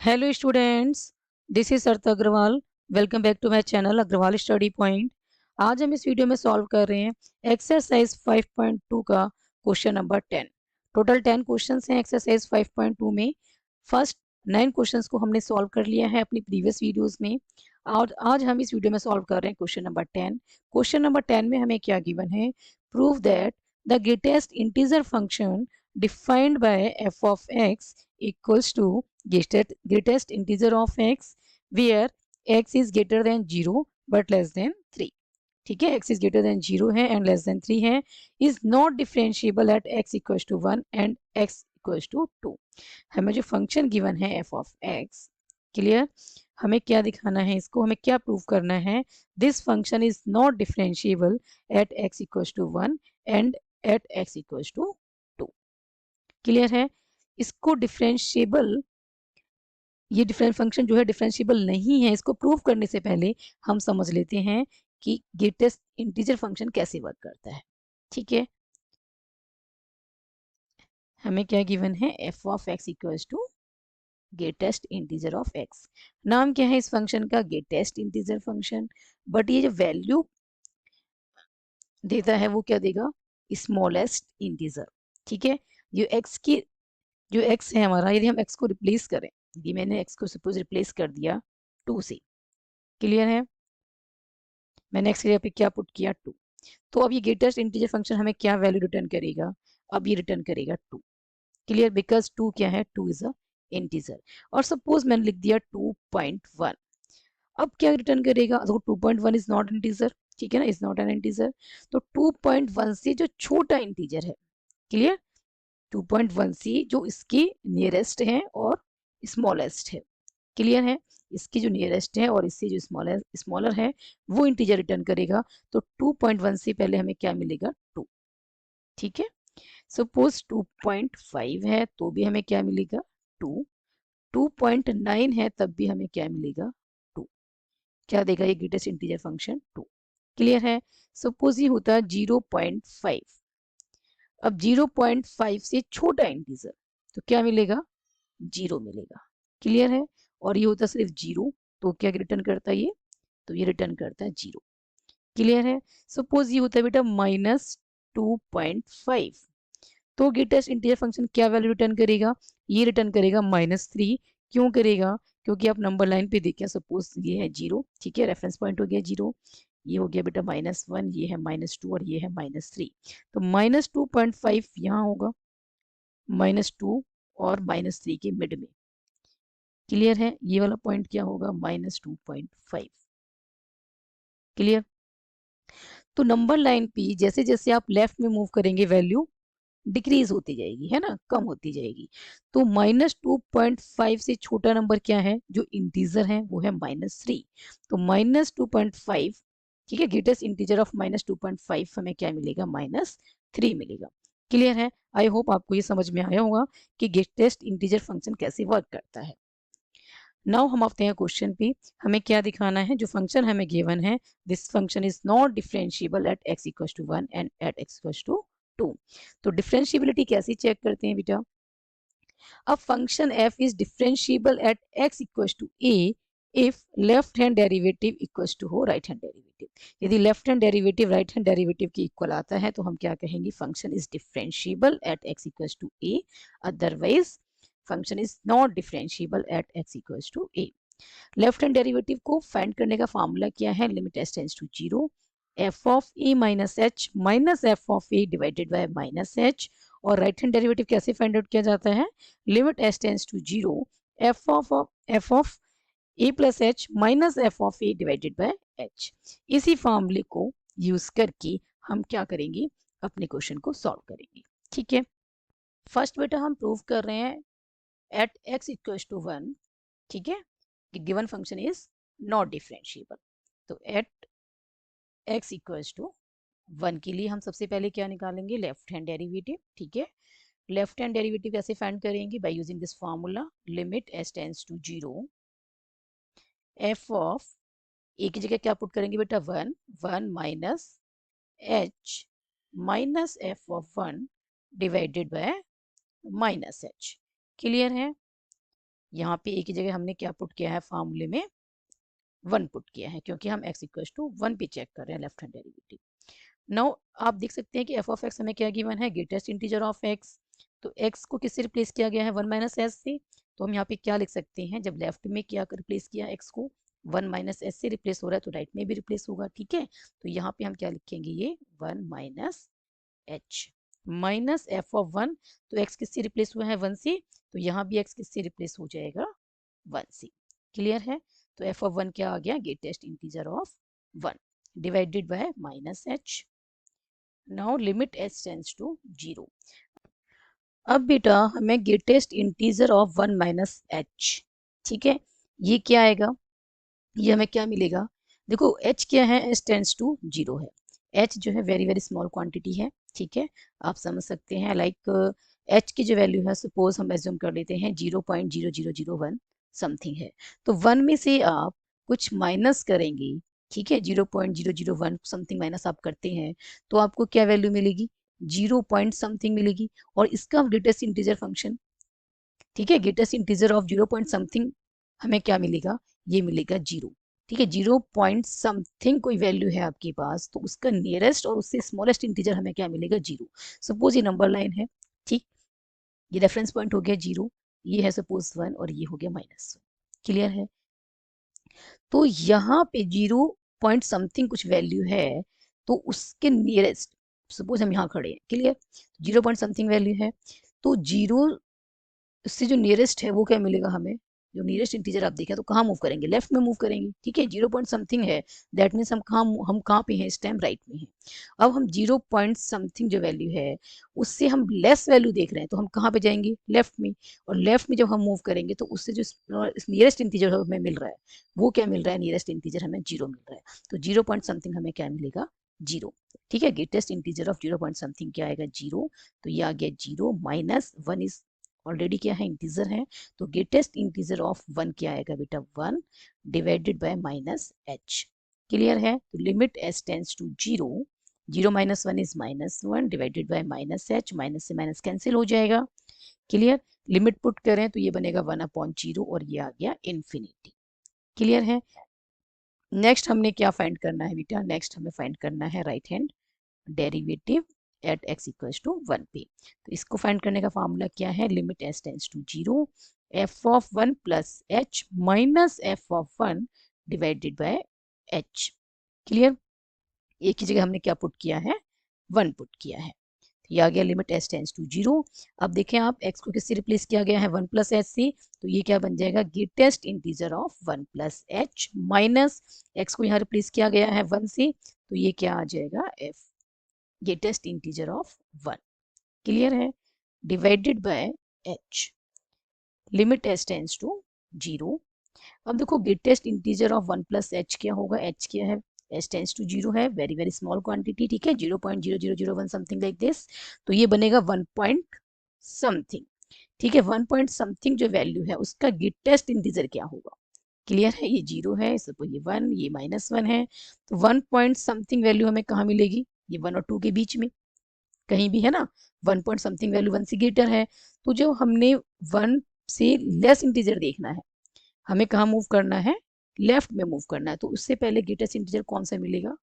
Hello students, this is Arth Agrawal. Welcome back to my channel Agrawal study point. आज हम इस video में सॉल्व कर रहे हैं एक्सरसाइज 5.2 का क्वेश्चन नंबर 10। टोटल 10 क्वेश्चंस हैं एक्सरसाइज 5.2 में। फर्स्ट 9 क्वेश्चंस को हमने सॉल्व कर लिया है अपनी प्रीवियस वीडियोस में, और आज हम इस वीडियो में सॉल्व कर रहे हैं क्वेश्चन नंबर 10। क्वेश्चन नंबर 10 में हमें क्या गिवन है? Prove that the greatest integer function defined by F of x equals to greatest integer of x where x is greater than 0 but less than 3। ठीक है, x is greater than 0 है and less than 3 है, is not differentiable at x equals to 1 and x equals to 2। हमें जो function given है f of x, clear, हमें क्या दिखाना है, इसको हमें क्या प्रूव करना है? This function is not differentiable at x equals to 1 and at x equals to 2। Clear है? इसको डिफरेंशिएबल, ये डिफरेंट फंक्शन जो है डिफरेंशिएबल नहीं है, इसको प्रूव करने से पहले हम समझ लेते हैं कि ग्रेटेस्ट इंटीजर फंक्शन कैसे वर्क करता है। ठीक है, हमें क्या गिवन है? F of x equals to greatest integer of x. नाम क्या है इस फंक्शन का? Greatest integer function. बट ये जो वैल्यू देता है वो क्या देगा? Smallest integer. ठीक है, जो एक्स की, जो एक्स है हमारा, यदि हम एक्स को रिप्लेस करें, यदि मैंने एक्स को सपोज रिप्लेस कर दिया 2 से, क्लियर है, मैंने एक्स की जगह पे क्या पुट किया? 2। तो अब ये ग्रेटेस्ट इंटीजर फंक्शन हमें क्या वैल्यू रिटर्न करेगा? अब ये रिटर्न करेगा 2। क्लियर, बिकॉज 2 क्या है? 2 इज अ इंटीजर। और सपोज मैंने लिख दिया 2.1, अब क्या रिटर्न करेगा? तो 2.1 इज नॉट इंटीजर, ठीक है ना, इज नॉट एन इंटीजर। तो 2.1 से जो छोटा इंटीजर है, क्लियर, 2.1 से जो इसके नियरेस्ट है और स्मॉलेस्ट है, क्लियर है, इसकी जो नियरेस्ट है और इससे जो स्मॉलर है वो इंटीजर रिटर्न करेगा। तो 2.1 से पहले हमें क्या मिलेगा? 2। ठीक है, सपोज 2.5 है तो भी हमें क्या मिलेगा? 2। 2.9 है तब भी हमें क्या मिलेगा? 2। क्या देगा ये ग्रेटेस्ट इंटीजर फंक्शन? 2। क्लियर है? सपोज ये होता है 0.5, अब 0.5 से छोटा इंटीजर, तो क्या मिलेगा? 0 मिलेगा। क्लियर है? और ये होता सिर्फ 0, तो क्या रिटर्न करता है ये? तो ये रिटर्न करता है 0। क्लियर है? सपोज ये होता है बेटा -2.5, तो ग्रेटेस्ट इंटीजर फंक्शन क्या वैल्यू रिटर्न करेगा? ये रिटर्न करेगा -3। क्यों करेगा? क्योंकि आप नंबर लाइन पे देखिए, सपोज ये है 0, ठीक है, रेफरेंस पॉइंट हो गया 0, ये हो गया बेटा -1, ये है -2 और ये है -3। तो -2.5 यहाँ होगा, -2 और -3 के मिड में। क्लियर है? ये वाला पॉइंट क्या होगा? -2.5। क्लियर? तो नंबर लाइन पे जैसे जैसे आप लेफ्ट में मूव करेंगे वैल्यू डिक्रीज होती जाएगी, है ना, कम होती जाएगी। तो -2.5 से छोटा नंबर क्या है जो इंटीजर है? वो है -3। तो -2.5, ठीक है, ग्रेटेस्ट इंटीजर ऑफ -2.5 हमें क्या मिलेगा? -3 मिलेगा। क्लियर है? आई होप आपको ये समझ में आया होगा कि ग्रेटेस्ट इंटीजर फंक्शन कैसे वर्क करता है। नाउ हम आते हैं क्वेश्चन पे। हमें क्या दिखाना है? जो फंक्शन हमें गिवन है, this function is not differentiable at x equal to 1 and at x equal to 2। तो डिफरेंशिएबिलिटी कैसे चेक करते हैं बेटा? अब function f is differentiable at x equal to a if left hand derivative equals to हो right hand derivative. यदि left hand derivative right hand derivative के equal आता है तो हम क्या कहेंगे? Function is differentiable at x equals to a, otherwise function is not differentiable at x equals to a। Left hand derivative को find करने का फार्मूला क्या है? Limit s tends to 0, f of a minus h minus f of a divided by minus h। और right hand derivative कैसे find out किया जाता है? Limit s tends to 0, f of a plus h minus f of a divided by h। इसी फार्मूले को use करके हम क्या करेंगे? अपने क्वेश्चन को सॉल्व करेंगे। ठीक है, फर्स्ट बेटा हम प्रूव कर रहे हैं एट x इक्वल्स टू 1, ठीक है, कि given function is not differentiable. तो एट x इक्वल्स टू 1 के लिए हम सबसे पहले क्या निकालेंगे? Left hand derivative. ठीक है, लेफ्ट हैंड डेरिवेटिव कैसे फाइंड करेंगे? By using this formula, limit s tends to 0, f of a की जगह क्या पुट करेंगे बेटा? 1, 1 minus h minus f of 1 divided by minus h। Clear है? यहाँ पे एक ही जगह हमने क्या पुट किया है, फार्मूले में 1 पुट किया है, क्योंकि हम x इक्वल टू 1 पे चेक कर रहे हैं लेफ्ट हैंड डेरिवेटिव। नाउ आप देख सकते हैं कि f ऑफ x हमें क्या गिवन है, ग्रेटेस्ट इंटीजर ऑफ x। तो x को किससे रिप्लेस किया गया है, 1 माइनस एस से। तो हम यहाँ पे क्या लिख सकते हैं, जब लेफ्ट में क्या रिप्लेस किया x को, 1 माइनस एस से रिप्लेस हो रहा है, तो राइट में भी रिप्लेस होगा, ठीक है। तो यहाँ पे हम क्या लिखेंगे, ये 1 minus h minus f of 1। तो x किससे रिप्लेस हुआ है, 1 से, तो यहाँ भी x किससे रिप्लेस हो जाएगा, 1 से। क्लियर है। तो f ऑफ 1 क्या आ गया, greatest integer of 1 divided by minus h. Now limit h tends to 0। अब बेटा हमें greatest integer of 1 minus h, ठीक है, ये क्या आएगा, ये हमें क्या मिलेगा। देखो h क्या है, h टेंड्स टू 0 है। h जो है वेरी वेरी स्मॉल क्वांटिटी है, ठीक है, आप समझ सकते हैं। लाइक h की जो वैल्यू है, सपोज हम एज्यूम कर लेते हैं 0.0001 समथिंग है। तो 1 में से आप कुछ माइनस करेंगे, ठीक है, 0.001 समथिंग माइनस आप करते हैं, तो आपको क्या वैल्यू मिलेगी, 0 पॉइंट समथिंग मिलेगी। और इसका ग्रेटेस्ट इंटीजर फंक्शन, ठीक है, greatest integer of 0 point something हमें क्या मिलेगा, ये मिलेगा 0, ठीक है। 0 पॉइंट समथिंग कोई वैल्यू है आपके पास, तो उसका नियरेस्ट और उससे स्मॉलेस्ट इंटीजर हमें क्या मिलेगा, 0। सपोज ये नंबर लाइन है, ठीक, ये रेफरेंस पॉइंट हो गया 0, ये है सपोज 1 और ये हो गया -1। क्लियर है। तो यहाँ पे 0 पॉइंट समथिंग कुछ वैल्यू है, तो उसके नियरेस्ट, सपोज हम यहाँ खड़े हैं, क्लियर, 0 पॉइंट समथिंग वैल्यू है, तो 0 इससे जो नियरेस्ट है वो क्या मिलेगा हमें, जो नियरेस्ट इंटीजर आप देखें तो कहाँ मूव करेंगे, लेफ्ट में मूव करेंगे, ठीक है। 0 पॉइंट समथिंग है, दैट मीन्स हम कहाँ पे हैं इस टाइम, राइट में हैं। अब हम 0 पॉइंट समथिंग जो वैल्यू है उससे हम लेस वैल्यू देख रहे हैं, तो हम कहाँ पे जाएंगे, लेफ्ट में। और लेफ्ट में जब हम मूव करेंगे तो उससे जो नियरेस्ट इंटीजर हमें मिल रहा है, वो क्या मिल रहा है, नियरेस्ट इंटीजर हमें 0 मिल रहा है। तो 0 पॉइंट समथिंग हमें क्या मिलेगा, 0, ठीक है। Greatest integer of 0 point something क्या आएगा, 0। तो ये आ गया 0 माइनस 1 इज ऑलरेडी क्या है, इंटीजर है। तो ग्रेटेस्ट इंटीजर ऑफ 1 क्या आएगा बेटा, 1 divided by minus h. Clear है। तो limit h tends to 0, 0 minus 1 is -1 divided by minus h, minus से माइनस कैंसिल हो जाएगा। क्लियर। लिमिट पुट करें तो ये बनेगा 1/0 और ये आ गया इन्फिनिटी। क्लियर है। नेक्स्ट हमने क्या फाइंड करना है बेटा, नेक्स्ट हमें फाइंड करना है right hand derivative at x equals to 1 पे। तो इसको फाइंड करने का फार्मूला क्या है, limit s tends to 0, f of 1 plus h minus f of 1 divided by h। Clear. एक ही जगह हमने क्या पुट किया है, 1 पुट किया है। तो ये आ गया लिमिट s टेंड्स टू 0। अब देखें आप, x को किससे रिप्लेस किया गया है, 1 प्लस एच से, तो ये क्या बन जाएगा, greatest integer of 1 plus h minus x को यहाँ रिप्लेस किया गया है 1 से, तो ये क्या आ जाएगा, f greatest integer of 1। Clear है। Divided by h, limit h tends to 0। अब देखो greatest integer of 1 plus h क्या होगा, h क्या है, h टेंड्स टू 0 है, वेरी वेरी स्मॉल क्वांटिटी, ठीक है, 0.0001 समथिंग लाइक दिस। तो ये बनेगा 1 पॉइंट समथिंग, ठीक है। 1 पॉइंट समथिंग जो वैल्यू है उसका ग्रेटेस्ट इंटीजर क्या होगा। क्लियर है। ये 0 है, सपोज ये 1, ये -1 है, तो 1 पॉइंट समथिंग वैल्यू हमें कहाँ मिलेगी, ये 1 और 2 के बीच में कहीं भी है ना। 1 पॉइंट समथिंग वैल्यू 1 से ग्रेटर है, तो जो हमने 1 से लेस इंटीजर देखना है, हमें कहाँ मूव करना है, लेफ्ट में मूव करना है। तो उससे पहले ग्रेटेस्ट इंटीजर कौन सा मिलेगा,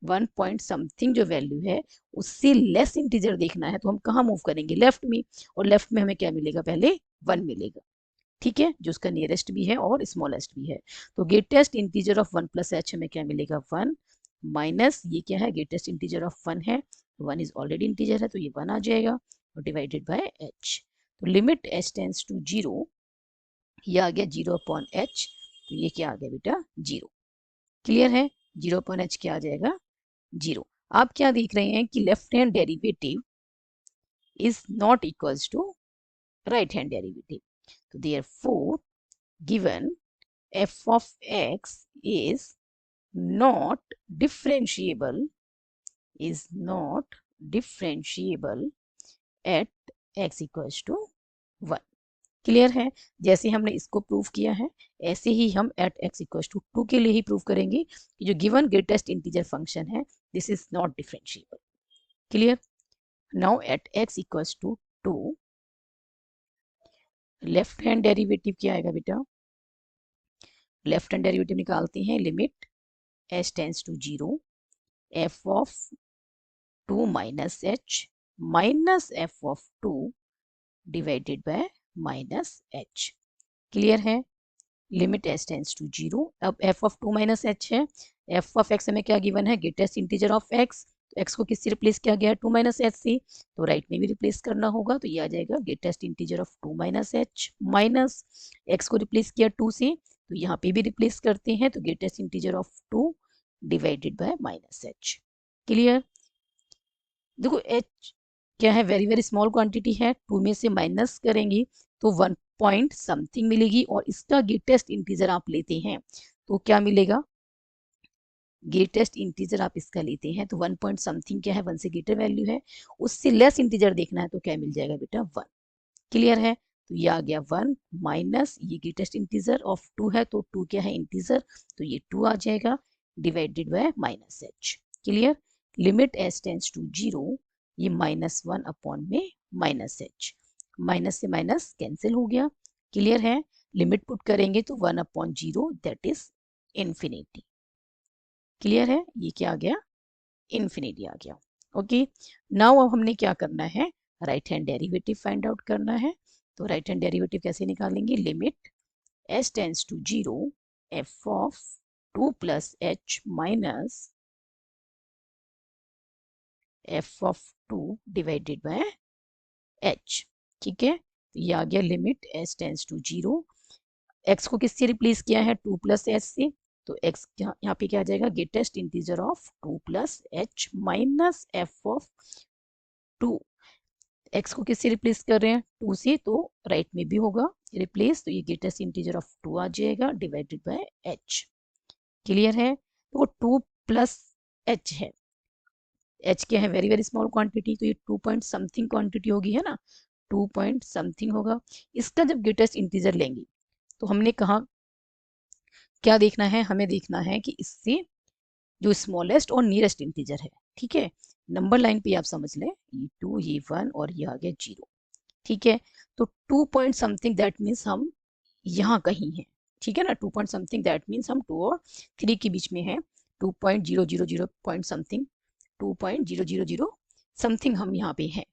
1 पॉइंट समथिंग जो वैल्यू है उससे लेस इंटीजर देखना है, तो हम कहाँ मूव करेंगे, लेफ्ट में। और लेफ्ट में हमें क्या मिलेगा, पहले 1 मिलेगा, ठीक है, जो उसका नियरेस्ट भी है और स्मॉलेस्ट भी है। तो greatest integer of 1 plus H हमें क्या मिलेगा, 1 माइनस ये क्या है, ग्रेटेस्ट इंटीजर ऑफ 1 है, 1 इज ऑलरेडी इंटीजर है, तो ये 1 आ जाएगा और डिवाइडेड बाय h। तो लिमिट h टेंड्स टू 0, ये आ गया 0/h, तो ये क्या आ गया बेटा, 0। क्लियर है। 0/h क्या आ जाएगा, 0। आप क्या देख रहे हैं कि left hand derivative is not equals to right hand derivative. तो therefore given f of x is not differentiable, is not differentiable at x equals to 1। Clear है। जैसे हमने इसको प्रूव किया है, ऐसे ही हम एट x इक्वल्स टू 2 के लिए ही प्रूव करेंगे कि जो गिवन ग्रेटेस्ट इंटीजर फंक्शन है this is not differentiable. Clear. Now at x equals to 2, left hand derivative क्या आएगा बेटा, लेफ्ट हैंड डेरिवेटिव निकालते हैं, limit h tends to zero f of 2 minus h minus f of 2 divided by minus h. Clear है, limit h tends to zero. अब f of 2 minus h है, f of x हमें क्या given है, greatest integer of x, तो x को किससे replace किया गया है, 2 माइनस एच से, तो राइट में भी रिप्लेस करना होगा, तो ये आ जाएगा greatest integer of 2 minus h minus x को रिप्लेस किया 2 से, तो यहाँ पे भी रिप्लेस करते हैं, तो greatest integer of 2 divided by minus h. Clear, देखो एच क्या है, वेरी वेरी स्मॉल क्वांटिटी है, 2 में से माइनस करेंगे तो 1 पॉइंट समथिंग मिलेगी, और इसका ग्रेटेस्ट इंटीजर आप लेते हैं तो क्या मिलेगा, ग्रेटेस्ट इंटीजर आप इसका लेते हैं तो 1 पॉइंट समथिंग क्या है, 1 से ग्रेटर वैल्यू है, उससे लेस इंटीजर देखना है तो क्या मिल जाएगा बेटा, 1। क्लियर है, तो ये आ गया 1 माइनस ये ग्रेटेस्ट इंटीजर ऑफ 2 है, तो 2 क्या है इंटीजर, तो ये 2 आ जाएगा divided by minus h. Clear, limit h tends to zero, ये -1 अपॉन में माइनस एच, माइनस से माइनस कैंसिल हो गया। क्लियर है, लिमिट पुट करेंगे तो 1 upon zero that is infinity. Clear है, ये क्या आ गया, इन्फिनिटी आ गया। ओके, नाउ अब हमने क्या करना है, right hand derivative find out करना है, तो राइट हैंड डेरिवेटिव कैसे निकालेंगे, limit h tends to zero f of 2 plus h minus f of 2 divided by h. ठीक है, तो ये आ गया limit h tends to zero, x को किससे रिप्लेस किया है, 2 प्लस एच से, तो एक्स यहाँ पे क्या आ जाएगा, greatest integer of 2 plus h minus f of 2, x को किससे रिप्लेस कर रहे हैं, 2 से, तो राइट में भी होगा रिप्लेस, तो ये ग्रेटेस्ट इंटीजर ऑफ 2 आ जाएगा डिवाइडेड बाय एच। क्लियर है, तो 2 प्लस एच है, एच क्या है, वेरी वेरी स्मॉल क्वांटिटी, तो ये 2 पॉइंट समथिंग क्वांटिटी होगी, है ना, 2 पॉइंट समथिंग होगा। इसका जब ग्रेटेस्ट इंटीजर लेंगे तो हमने कहा क्या देखना है, हमें देखना है कि इससे जो स्मॉलेस्ट और नियरेस्ट इंटीजर है, ठीक है, नंबर लाइन पे आप समझ लें, ये 2 ये 1 और ये आ गया 0। ठीक है, तो 2 पॉइंट समथिंग दैट मीन्स हम यहाँ कहीं हैं, ठीक है ना, 2 पॉइंट समथिंग दैट मीन्स हम 2 और 3 के बीच में है, 2.000 पॉइंट समथिंग, 2.000 समथिंग हम यहाँ पे हैं।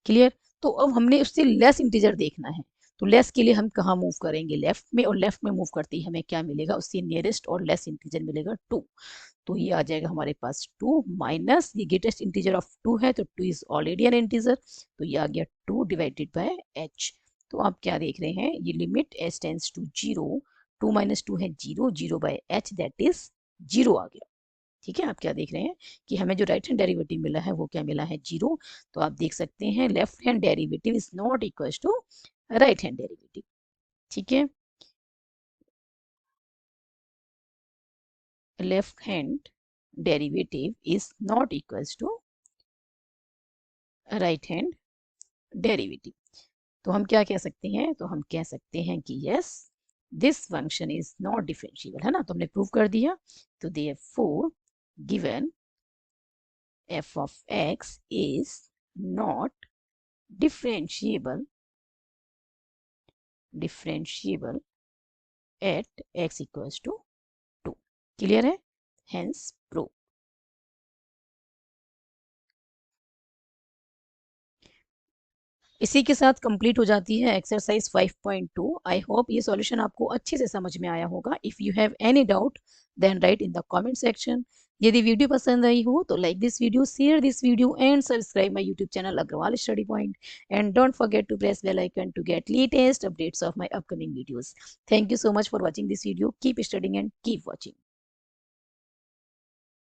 क्लियर, तो अब हमने उससे लेस इंटीजर देखना है, तो लेस के लिए हम कहाँ मूव करेंगे, लेफ्ट में, और लेफ्ट में मूव करते ही हमें क्या मिलेगा, उससे नियरेस्ट और लेस इंटीजर मिलेगा 2, तो ये आ जाएगा हमारे पास 2 माइनस ये ग्रेटेस्ट इंटीजर ऑफ 2 है, तो 2 इज ऑलरेडी एन इंटीजर, तो ये आ गया 2 डिवाइडेड बाय एच। तो आप क्या देख रहे हैं, ये limit h tends to zero, 2 minus 2 है 0, 0 बाय एच दैट इज 0 आ गया। ठीक है, आप क्या देख रहे हैं कि हमें जो राइट हैंड डेरिवेटिव मिला है वो क्या मिला है, 0, तो आप देख सकते हैं left hand derivative is not equal to right hand derivative. ठीक है, left hand derivative is not equal to right hand derivative, तो हम क्या कह सकते हैं, तो हम कह सकते हैं कि yes this function is not differentiable, है ना, तो हमने प्रूव कर दिया, तो therefore given f of x is not differentiable at x equals to 2। Clear है, hence प्रूव। इसी के साथ कंप्लीट हो जाती है एक्सरसाइज 5.2। आई होप ये सॉल्यूशन आपको अच्छे से समझ में आया होगा। If you have any doubt then write in the comment section. यदि वीडियो पसंद आई हो तो like this video, share this video and subscribe my YouTube channel Agrawal study point, and don't forget to press bell icon to get latest updates of my upcoming videos. Thank you so much for watching this video. Keep studying and keep watching.